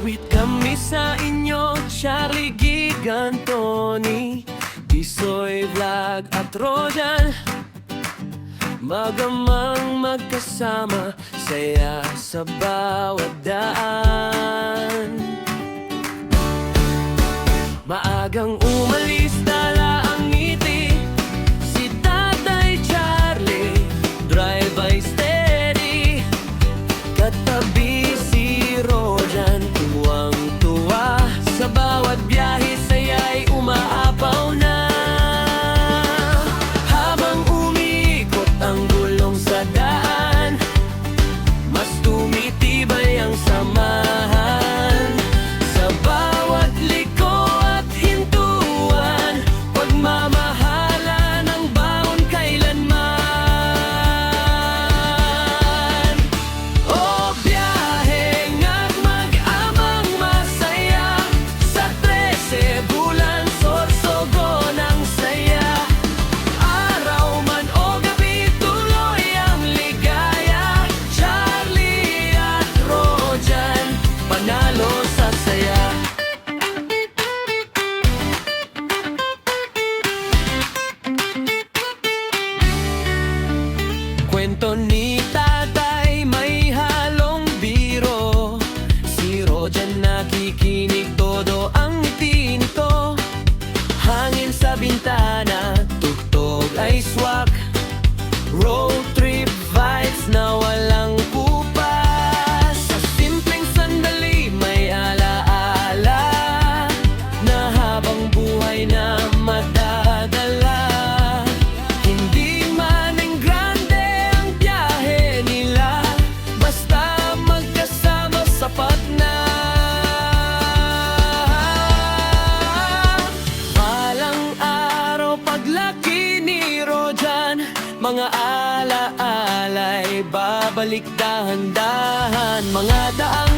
Awit kami sa inyo, Charlie Gigantoni, Tisoy Vlog at Rojan. Magamang magkasama, saya sa bawat daan. Maagang umalis, dala ang ngiti, si Tatay Charlie, drive ay steady. Katabi si Rojan, tuwang-tuwa, sa bawat biyahe saya'y umaapaw na. Habang umiikot ang gulong sa daan, mas tumitibay ang samahan. Sa bawat liko at hintuan, pagmamahalan ang baon kailanman. O biyahe nga't mag-amang masaya, sa 13 bulan sorsogon ang saya. Araw man o gabi tuloy ang ligaya, Charlie at Rojan, panalo sa saya. Kwento ni Tatay may halong biro, si Rojan nakikinig, todo ang ngiti nito. Hangin sa bintana, tugtog ay swak, road trip vibes na walang kupas. Sa simpleng sandali may alaala, na habang buhay na madadala. Hindi man ang grande ang biyahe nila, basta magkasama sapat na. Balang araw paglaki ni Rojan, mga alaala'y babalik dahan-dahan. Mga daang